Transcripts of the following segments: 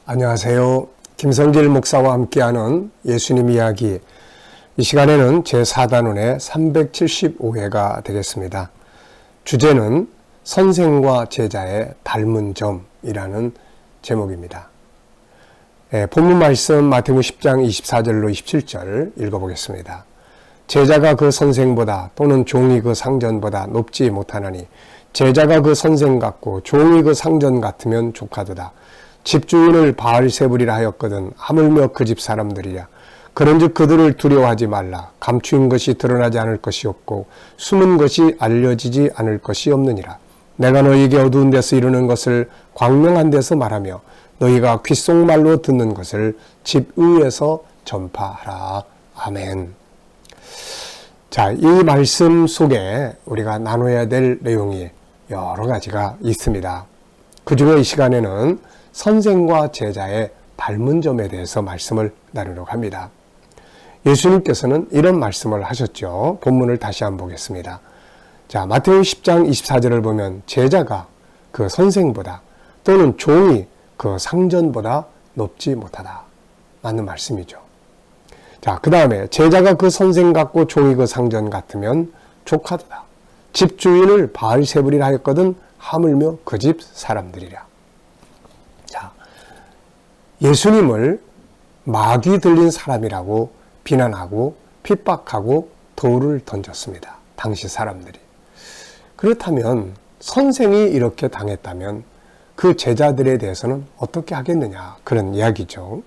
안녕하세요. 김성길 목사와 함께하는 예수님 이야기. 이 시간에는 제4단원의 375회가 되겠습니다. 주제는 선생과 제자의 닮은 점이라는 제목입니다. 본문 말씀 마태복음 10장 24절로 27절 읽어보겠습니다. 제자가 그 선생보다 또는 종이 그 상전보다 높지 못하나니 제자가 그 선생 같고 종이 그 상전 같으면 족하도다. 집주인을 바알세불이라 하였거든 하물며 그 집 사람들이랴. 그런즉 그들을 두려워하지 말라. 감추인 것이 드러나지 않을 것이 없고 숨은 것이 알려지지 않을 것이 없느니라. 내가 너희에게 어두운 데서 이루는 것을 광명한 데서 말하며 너희가 귓속말로 듣는 것을 집 위에서 전파하라. 아멘. 자, 이 말씀 속에 우리가 나눠야 될 내용이 여러 가지가 있습니다. 그 중에 이 시간에는 선생과 제자의 닮은 점에 대해서 말씀을 나누려고 합니다. 예수님께서는 이런 말씀을 하셨죠. 본문을 다시 한번 보겠습니다. 자, 마태복음 10장 24절을 보면 제자가 그 선생보다 또는 종이 그 상전보다 높지 못하다. 맞는 말씀이죠. 자, 그 다음에 제자가 그 선생 같고 종이 그 상전 같으면 족하도다. 집주인을 바알세불이라 하였거든 하물며 그 집 사람들이랴. 자, 예수님을 마귀 들린 사람이라고 비난하고 핍박하고 돌을 던졌습니다. 당시 사람들이. 그렇다면 선생이 이렇게 당했다면 그 제자들에 대해서는 어떻게 하겠느냐, 그런 이야기죠.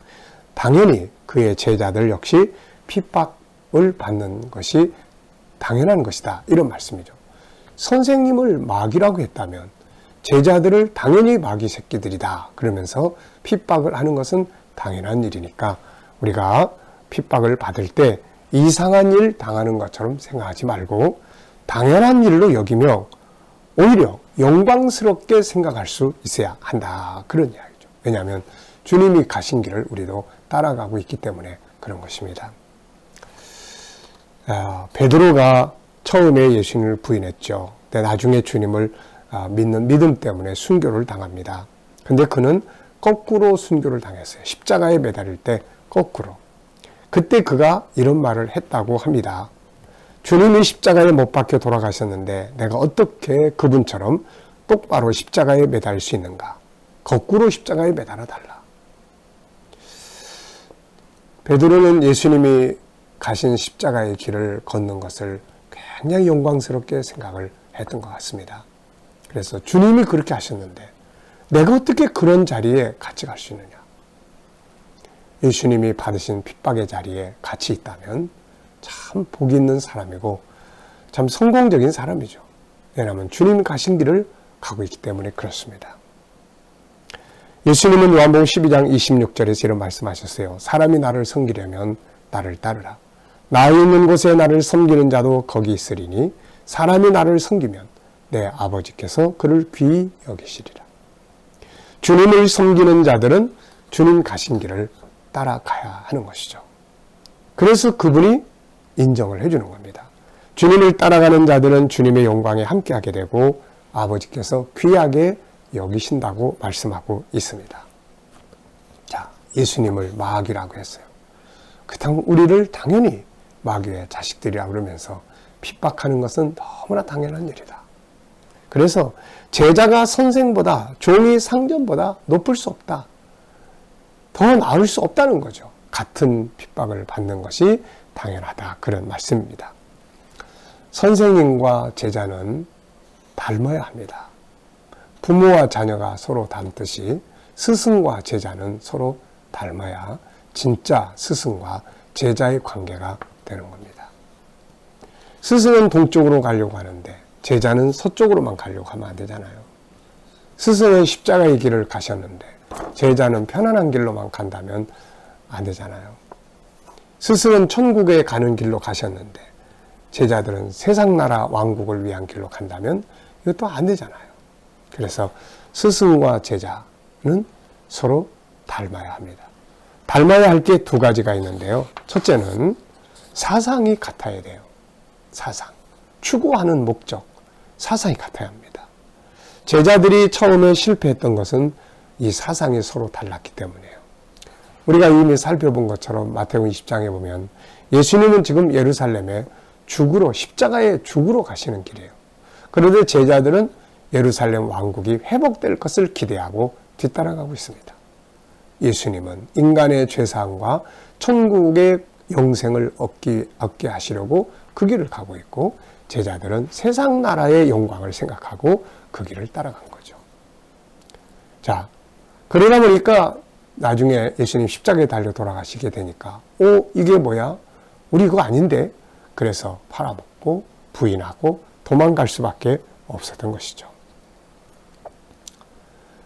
당연히 그의 제자들 역시 핍박을 받는 것이 당연한 것이다, 이런 말씀이죠. 선생님을 마귀라고 했다면 제자들을 당연히 마귀 새끼들이다 그러면서 핍박을 하는 것은 당연한 일이니까 우리가 핍박을 받을 때 이상한 일 당하는 것처럼 생각하지 말고 당연한 일로 여기며 오히려 영광스럽게 생각할 수 있어야 한다, 그런 이야기죠. 왜냐하면 주님이 가신 길을 우리도 따라가고 있기 때문에 그런 것입니다. 베드로가 처음에 예수님을 부인했죠. 근데 나중에 주님을 믿는 믿음 때문에 순교를 당합니다. 근데 그는 거꾸로 순교를 당했어요. 십자가에 매달릴 때 거꾸로. 그때 그가 이런 말을 했다고 합니다. 주님이 십자가에 못 박혀 돌아가셨는데 내가 어떻게 그분처럼 똑바로 십자가에 매달릴 수 있는가? 거꾸로 십자가에 매달아 달라. 베드로는 예수님이 가신 십자가의 길을 걷는 것을 굉장히 영광스럽게 생각을 했던 것 같습니다. 그래서 주님이 그렇게 하셨는데 내가 어떻게 그런 자리에 같이 갈 수 있느냐? 예수님이 받으신 핍박의 자리에 같이 있다면 참 복이 있는 사람이고 참 성공적인 사람이죠. 왜냐하면 주님 가신 길을 가고 있기 때문에 그렇습니다. 예수님은 요한복음 12장 26절에서 이런 말씀하셨어요. 사람이 나를 섬기려면 나를 따르라. 나 있는 곳에 나를 섬기는 자도 거기 있으리니 사람이 나를 섬기면 내 아버지께서 그를 귀히 여기시리라. 주님을 섬기는 자들은 주님 가신 길을 따라가야 하는 것이죠. 그래서 그분이 인정을 해주는 겁니다. 주님을 따라가는 자들은 주님의 영광에 함께하게 되고 아버지께서 귀하게 여기신다고 말씀하고 있습니다. 자, 예수님을 마귀라고 했어요. 그렇다면 우리를 당연히 마귀의 자식들이라고 그러면서 핍박하는 것은 너무나 당연한 일이다. 그래서 제자가 선생보다 종이 상전보다 높을 수 없다. 더 나을 수 없다는 거죠. 같은 핍박을 받는 것이 당연하다, 그런 말씀입니다. 선생님과 제자는 닮아야 합니다. 부모와 자녀가 서로 닮듯이 스승과 제자는 서로 닮아야 진짜 스승과 제자의 관계가 되는 겁니다. 스승은 동쪽으로 가려고 하는데 제자는 서쪽으로만 가려고 하면 안 되잖아요. 스승은 십자가의 길을 가셨는데 제자는 편안한 길로만 간다면 안 되잖아요. 스승은 천국에 가는 길로 가셨는데 제자들은 세상나라 왕국을 위한 길로 간다면 이것도 안 되잖아요. 그래서 스승과 제자는 서로 닮아야 합니다. 닮아야 할 게 두 가지가 있는데요. 첫째는 사상이 같아야 돼요. 사상. 추구하는 목적, 사상이 같아야 합니다. 제자들이 처음에 실패했던 것은 이 사상이 서로 달랐기 때문이에요. 우리가 이미 살펴본 것처럼 마태복음 20장에 보면 예수님은 지금 예루살렘에 죽으러, 십자가의 죽으러 가시는 길이에요. 그런데 제자들은 예루살렘 왕국이 회복될 것을 기대하고 뒤따라가고 있습니다. 예수님은 인간의 죄사함과 천국의 영생을 얻게 하시려고 그 길을 가고 있고, 제자들은 세상 나라의 영광을 생각하고 그 길을 따라간 거죠. 자, 그러다 보니까 나중에 예수님 십자가에 달려 돌아가시게 되니까 이게 뭐야? 우리 그거 아닌데? 그래서 팔아먹고 부인하고 도망갈 수밖에 없었던 것이죠.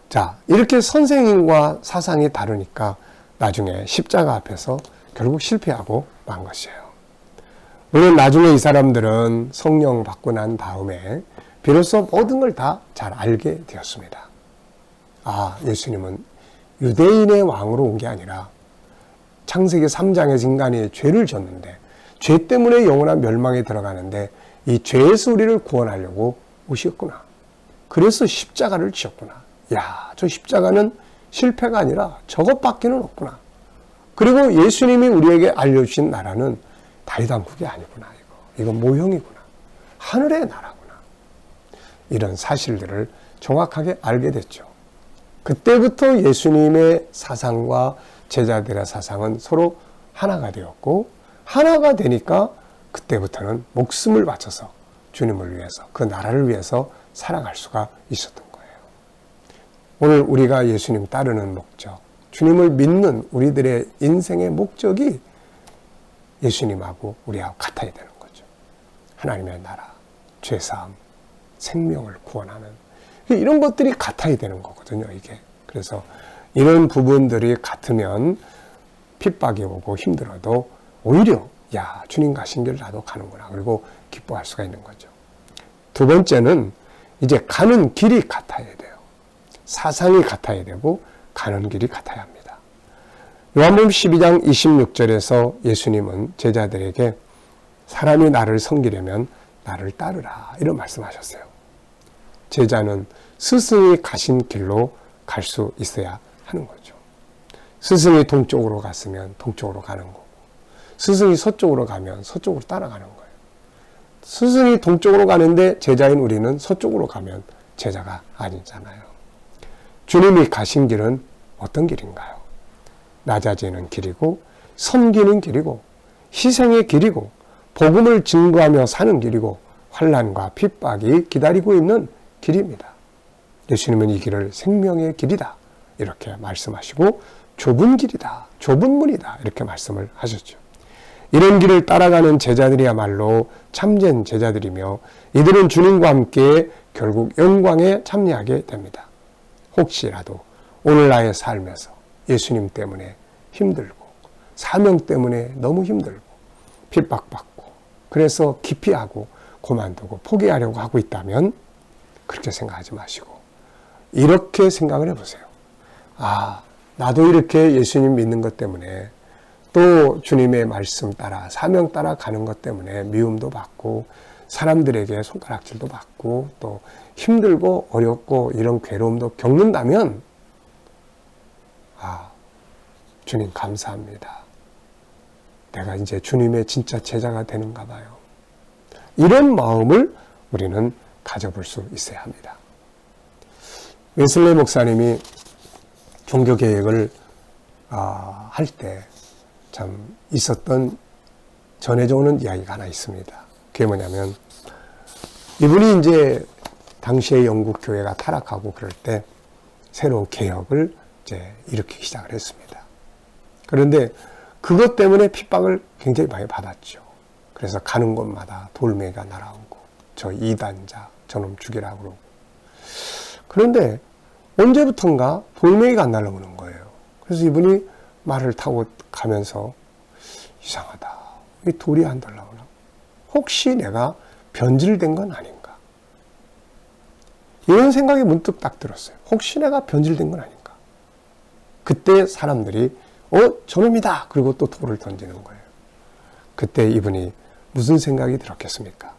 자, 이렇게 선생님과 사상이 다르니까 나중에 십자가 앞에서 결국 실패하고 만 것이에요. 물론 나중에 이 사람들은 성령 받고 난 다음에 비로소 모든 걸 다 잘 알게 되었습니다. 예수님은 유대인의 왕으로 온 게 아니라 창세기 3장에서 인간이 죄를 졌는데 죄 때문에 영원한 멸망에 들어가는데 이 죄에서 우리를 구원하려고 오셨구나. 그래서 십자가를 지었구나. 저 십자가는 실패가 아니라 저것밖에는 없구나. 그리고 예수님이 우리에게 알려주신 나라는 다윗 왕국이 아니구나. 이건 모형이구나. 하늘의 나라구나. 이런 사실들을 정확하게 알게 됐죠. 그때부터 예수님의 사상과 제자들의 사상은 서로 하나가 되었고, 하나가 되니까 그때부터는 목숨을 바쳐서 주님을 위해서, 그 나라를 위해서 살아갈 수가 있었던 거예요. 오늘 우리가 예수님 따르는 목적, 주님을 믿는 우리들의 인생의 목적이 예수님하고 우리하고 같아야 되는 거죠. 하나님의 나라, 죄사함, 생명을 구원하는 이런 것들이 같아야 되는 거거든요, 이게. 그래서 이런 부분들이 같으면 핍박이 오고 힘들어도 오히려 주님 가신 길 나도 가는구나. 그리고 기뻐할 수가 있는 거죠. 두 번째는 이제 가는 길이 같아야 돼요. 사상이 같아야 되고 가는 길이 같아야 합니다. 요한복음 12장 26절에서 예수님은 제자들에게 사람이 나를 섬기려면 나를 따르라 이런 말씀하셨어요. 제자는 스승이 가신 길로 갈 수 있어야 하는 거죠. 스승이 동쪽으로 갔으면 동쪽으로 가는 거고, 스승이 서쪽으로 가면 서쪽으로 따라가는 거예요. 스승이 동쪽으로 가는데 제자인 우리는 서쪽으로 가면 제자가 아니잖아요. 주님이 가신 길은 어떤 길인가요? 낮아지는 길이고, 섬기는 길이고, 희생의 길이고, 복음을 증거하며 사는 길이고, 환난과 핍박이 기다리고 있는 길입니다. 예수님은 이 길을 생명의 길이다 이렇게 말씀하시고, 좁은 길이다, 좁은 문이다 이렇게 말씀을 하셨죠. 이런 길을 따라가는 제자들이야말로 참된 제자들이며, 이들은 주님과 함께 결국 영광에 참여하게 됩니다. 혹시라도 오늘 나의 삶에서 예수님 때문에 힘들고, 사명 때문에 너무 힘들고, 핍박받고, 그래서 기피하고 그만두고 포기하려고 하고 있다면 그렇게 생각하지 마시고 이렇게 생각을 해보세요. 나도 이렇게 예수님 믿는 것 때문에, 또 주님의 말씀 따라 사명 따라 가는 것 때문에 미움도 받고 사람들에게 손가락질도 받고 또 힘들고 어렵고 이런 괴로움도 겪는다면 주님 감사합니다. 내가 이제 주님의 진짜 제자가 되는가 봐요. 이런 마음을 우리는 가져볼 수 있어야 합니다. 웨슬리 목사님이 종교개혁을 할 때 참 있었던 전해져 오는 이야기가 하나 있습니다. 그게 뭐냐면, 이분이 이제 당시에 영국 교회가 타락하고 그럴 때 새로운 개혁을 이제 일으키기 시작을 했습니다. 그런데 그것 때문에 핍박을 굉장히 많이 받았죠. 그래서 가는 곳마다 돌멩이가 날아오고, 저 이단자, 저놈 죽이라고 그러고. 그런데 언제부턴가 돌멩이가 안 날아오는 거예요. 그래서 이분이 말을 타고 가면서 이상하다. 왜 돌이 안 날아오나? 혹시 내가 변질된 건 아닌가? 이런 생각이 문득 딱 들었어요. 혹시 내가 변질된 건 아닌가? 그때 사람들이 저놈이다. 그리고 또 돌을 던지는 거예요. 그때 이분이 무슨 생각이 들었겠습니까?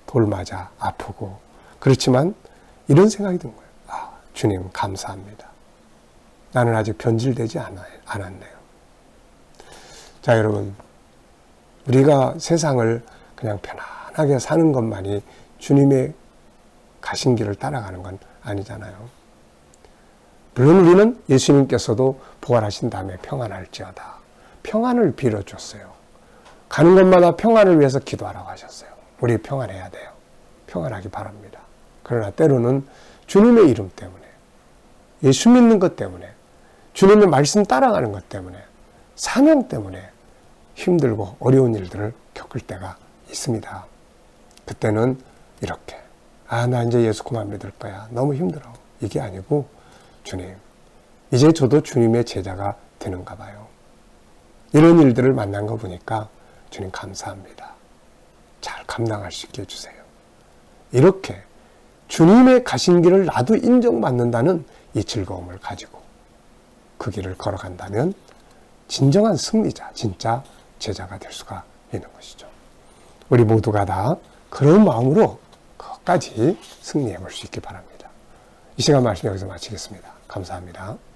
돌 맞아 아프고 그렇지만 이런 생각이 든 거예요. 주님 감사합니다. 나는 아직 변질되지 않았네요. 자, 여러분, 우리가 세상을 그냥 편안하게 사는 것만이 주님의 가신 길을 따라가는 건 아니잖아요. 물론 우리는 예수님께서도 부활하신 다음에 평안할지어다, 평안을 빌어줬어요. 가는 곳마다 평안을 위해서 기도하라고 하셨어요. 우리 평안해야 돼요. 평안하기 바랍니다. 그러나 때로는 주님의 이름 때문에, 예수 믿는 것 때문에, 주님의 말씀 따라가는 것 때문에, 사명 때문에 힘들고 어려운 일들을 겪을 때가 있습니다. 그때는 이렇게, 나 이제 예수 그만 믿을 거야, 너무 힘들어, 이게 아니고, 주님, 이제 저도 주님의 제자가 되는가 봐요. 이런 일들을 만난 거 보니까 주님 감사합니다. 잘 감당할 수 있게 해주세요. 이렇게 주님의 가신 길을 나도 인정받는다는 이 즐거움을 가지고 그 길을 걸어간다면 진정한 승리자, 진짜 제자가 될 수가 있는 것이죠. 우리 모두가 다 그런 마음으로 끝까지 승리해 볼 수 있기 바랍니다. 이 시간 말씀 여기서 마치겠습니다. 감사합니다.